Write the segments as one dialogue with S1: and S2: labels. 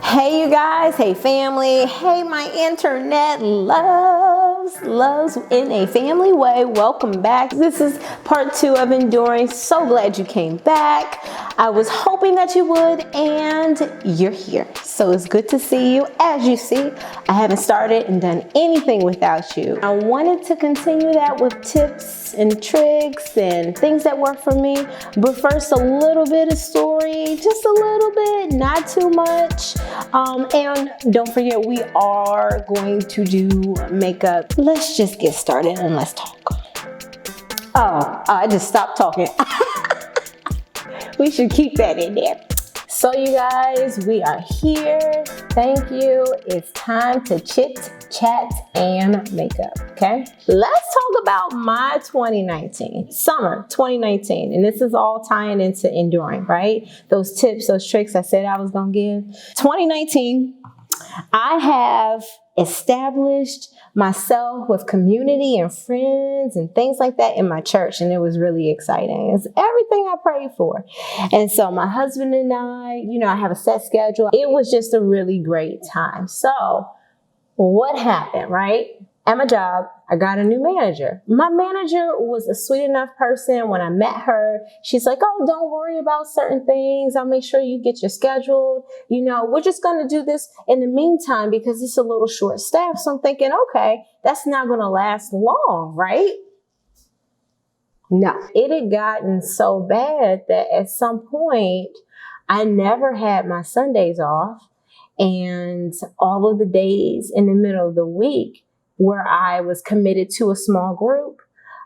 S1: Hey you guys, hey family, hey my internet loves in a family way. Welcome back. This is part 2 of Enduring. So glad you came back. I was hoping that you would, and you're here. So it's good to see you. As you see, I haven't started and done anything without you. I wanted to continue that with tips and tricks and things that work for me. But first, a little bit of story, just a little bit, not too much. And don't forget, we are going to do makeup. Let's just get started and let's talk. Oh, I just stopped talking. We should keep that in there. So you guys, we are here. Thank you. It's time to chit, chat, and makeup, okay? Let's talk about my 2019, summer 2019. And this is all tying into enduring, right? Those tips, those tricks I said I was gonna give. 2019, I have established myself with community and friends and things like that in my church, and it was really exciting. It's everything I prayed for. And so my husband and I, I have a set schedule. It was just a really great time. So what happened, right? At my job, I got a new manager. My manager was a sweet enough person. When I met her, she's like, oh, don't worry about certain things. I'll make sure you get your schedule. We're just going to do this in the meantime because it's a little short staff. So I'm thinking, okay, that's not going to last long, right? No, it had gotten so bad that at some point I never had my Sundays off, and all of the days in the middle of the week where I was committed to a small group,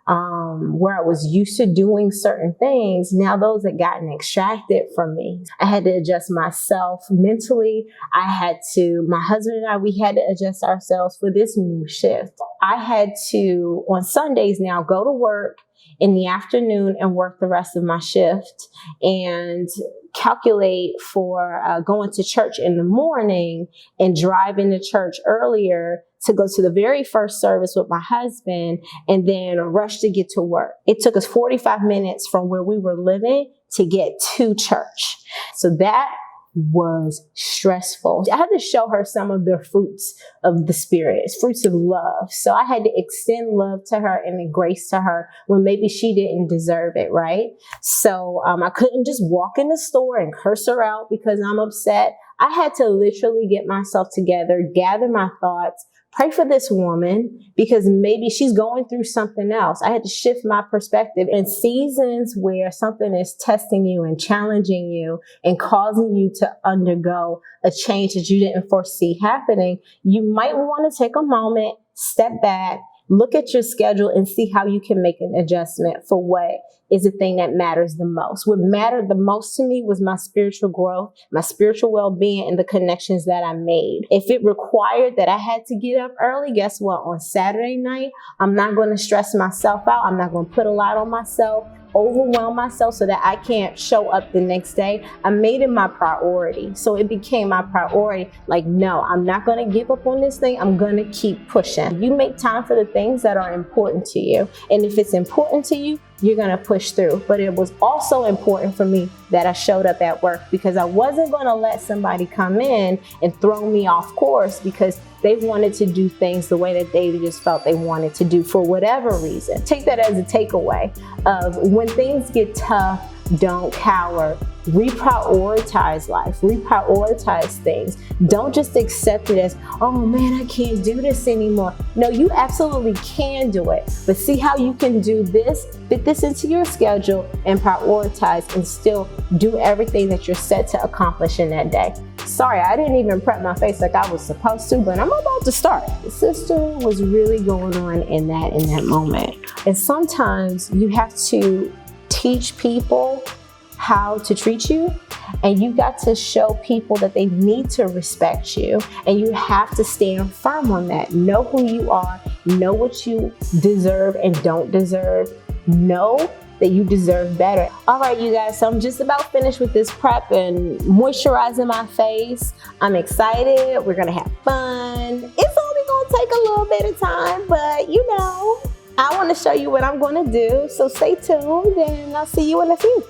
S1: where I was used to doing certain things, now those had gotten extracted from me. I had to adjust myself mentally. My husband and I, we had to adjust ourselves for this new shift. I had to, on Sundays now, go to work in the afternoon and work the rest of my shift and calculate for going to church in the morning and driving to church earlier to go to the very first service with my husband and then rush to get to work. It took us 45 minutes from where we were living to get to church. So that was stressful. I had to show her some of the fruits of the Spirit, fruits of love. So I had to extend love to her and grace to her when maybe she didn't deserve it, right? So I couldn't just walk in the store and curse her out because I'm upset. I had to literally get myself together, gather my thoughts, pray for this woman because maybe she's going through something else. I had to shift my perspective. In seasons where something is testing you and challenging you and causing you to undergo a change that you didn't foresee happening, you might want to take a moment, step back, look at your schedule and see how you can make an adjustment for what is the thing that matters the most. What mattered the most to me was my spiritual growth, my spiritual well-being, and the connections that I made. If it required that I had to get up early, guess what? On Saturday night, I'm not going to stress myself out. I'm not going to put a lot on myself, overwhelm myself so that I can't show up the next day. I made it my priority. So it became my priority. Like, no, I'm not going to give up on this thing. I'm going to keep pushing. You make time for the things that are important to you. And if it's important to you, you're going to push through. But it was also important for me that I showed up at work because I wasn't going to let somebody come in and throw me off course because they wanted to do things the way that they just felt they wanted to do for whatever reason. Take that as a takeaway of when things get tough, don't cower. Reprioritize life, reprioritize things. Don't just accept it as, oh man, I can't do this anymore. No, you absolutely can do it. But see how you can do this, fit this into your schedule and prioritize and still do everything that you're set to accomplish in that day. Sorry, I didn't even prep my face like I was supposed to, but I'm about to start. The sister was really going on in that moment. And sometimes you have to teach people how to treat you, and you got to show people that they need to respect you, and you have to stand firm on that. Know who you are, know what you deserve and don't deserve, know that you deserve better. All right, you guys, so I'm just about finished with this prep and moisturizing my face. I'm excited. We're gonna have fun. It's only gonna take a little bit of time, but I want to show you what I'm gonna do. So stay tuned and I'll see you in a few.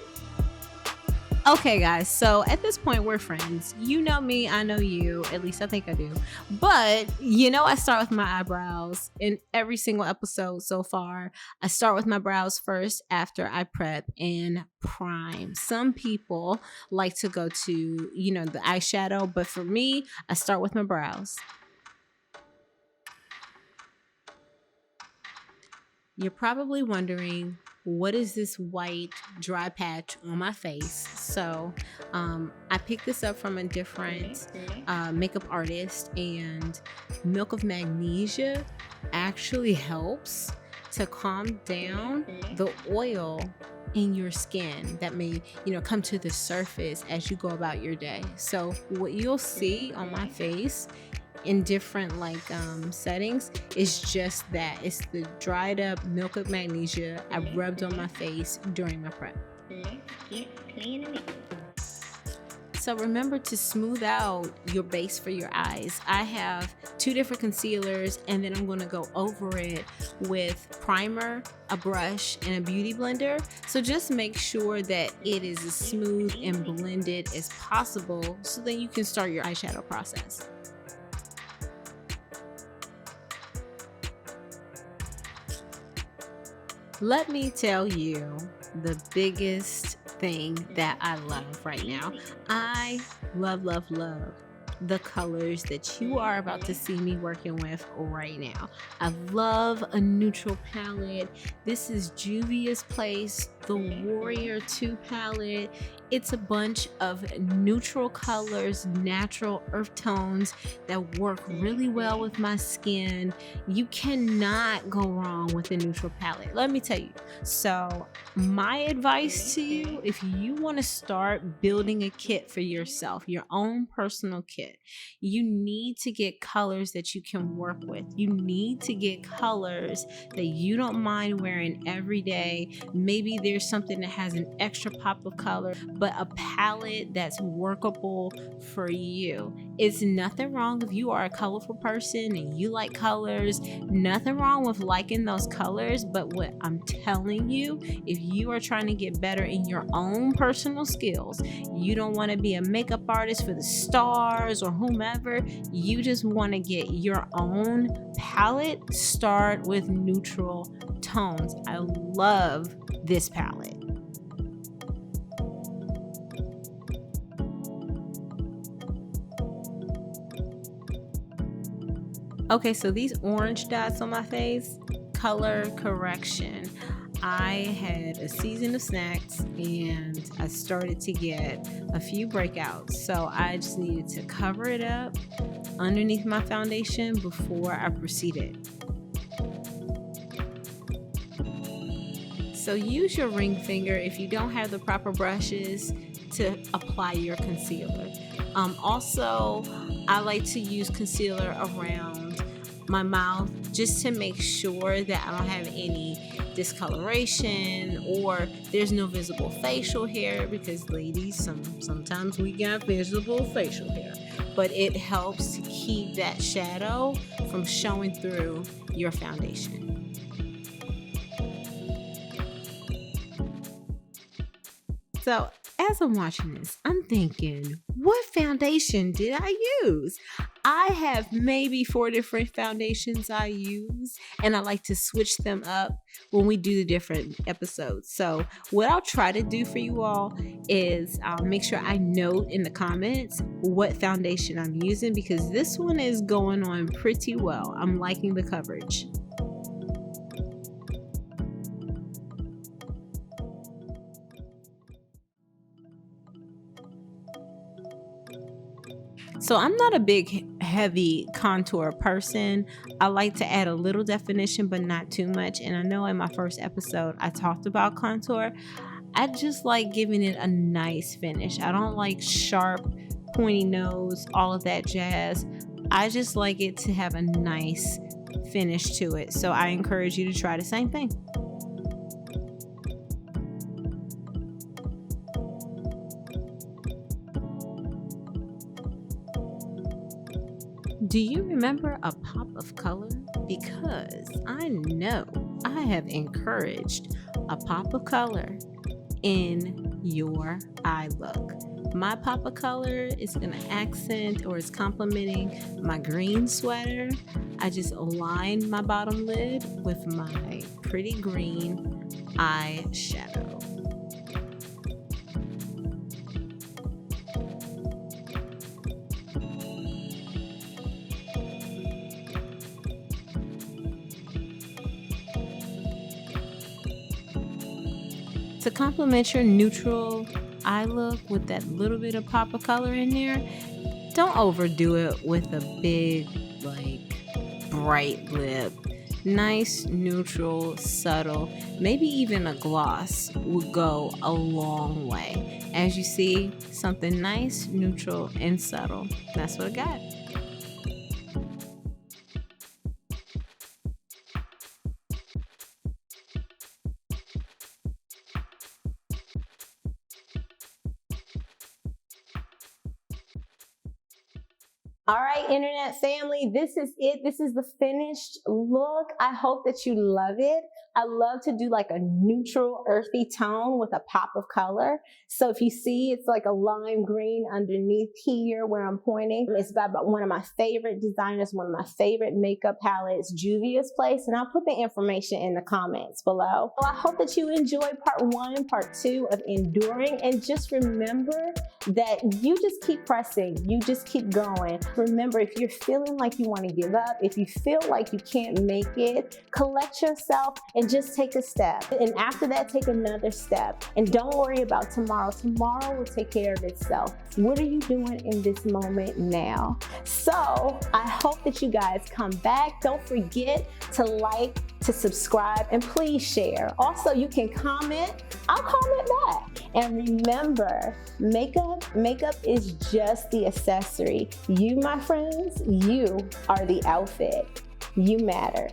S1: Okay, guys, so at this point, we're friends. You know me, I know you. At least I think I do. But I start with my eyebrows in every single episode so far. I start with my brows first after I prep and prime. Some people like to go to, the eyeshadow, but for me, I start with my brows. You're probably wondering, what is this white dry patch on my face? So I picked this up from a different makeup artist, and milk of magnesia actually helps to calm down the oil in your skin that may come to the surface as you go about your day. So what you'll see on my face in different settings is just that. It's the dried up milk of magnesia I rubbed on my face during my prep. So remember to smooth out your base for your eyes. I have 2 different concealers, and then I'm going to go over it with primer, a brush, and a beauty blender. So just make sure that it is as smooth and blended as possible, so then you can start your eyeshadow process. Let me tell you the biggest thing that I love right now. I love the colors that you are about to see me working with right now. I love a neutral palette. This is Juvia's Place, the Warrior 2 palette. It's a bunch of neutral colors, natural earth tones that work really well with my skin. You cannot go wrong with a neutral palette, let me tell you. So my advice to you, if you want to start building a kit for yourself, your own personal kit, you need to get colors that you can work with. You need to get colors that you don't mind wearing every day. Maybe there's something that has an extra pop of color, but a palette that's workable for you. It's nothing wrong if you are a colorful person and you like colors. Nothing wrong with liking those colors, but what I'm telling you, if you are trying to get better in your own personal skills, you don't want to be a makeup artist for the stars or whomever, you just want to get your own palette, start with neutral tones. I love this palette. Okay, so these orange dots on my face, color correction. I had a season of snacks and I started to get a few breakouts. So I just needed to cover it up underneath my foundation before I proceeded. So use your ring finger if you don't have the proper brushes to apply your concealer. Also, I like to use concealer around my mouth just to make sure that I don't have any discoloration or there's no visible facial hair, because ladies, sometimes we got visible facial hair, but it helps to keep that shadow from showing through your foundation. So as I'm watching this, I'm thinking, what foundation did I use? I have maybe 4 different foundations I use, and I like to switch them up when we do the different episodes. So what I'll try to do for you all is I'll make sure I note in the comments what foundation I'm using, because this one is going on pretty well. I'm liking the coverage. So I'm not a big heavy contour person. I like to add a little definition, but not too much. And I know in my first episode, I talked about contour. I just like giving it a nice finish. I don't like sharp, pointy nose, all of that jazz. I just like it to have a nice finish to it. So I encourage you to try the same thing. Do you remember a pop of color? Because I know I have encouraged a pop of color in your eye look. My pop of color is gonna accent or is complementing my green sweater. I just align my bottom lid with my pretty green eyeshadow. To complement your neutral eye look with that little bit of pop of color in there, don't overdo it with a big, like, bright lip. Nice, neutral, subtle, maybe even a gloss would go a long way. As you see, something nice, neutral, and subtle. That's what I got. All right, internet family, this is it. This is the finished look. I hope that you love it. I love to do like a neutral, earthy tone with a pop of color. So if you see, it's like a lime green underneath here where I'm pointing. It's by one of my favorite designers, one of my favorite makeup palettes, Juvia's Place, and I'll put the information in the comments below. Well, I hope that you enjoyed part 1, part 2 of Enduring, and just remember that you just keep pressing, you just keep going. Remember, if you're feeling like you want to give up, if you feel like you can't make it, collect yourself and just take a step. And after that, take another step. And don't worry about tomorrow. Tomorrow will take care of itself. What are you doing in this moment now? So I hope that you guys come back. Don't forget to like, to subscribe, and please share. Also, you can comment. I'll comment back. And remember, makeup is just the accessory. You, my friends, you are the outfit. You matter.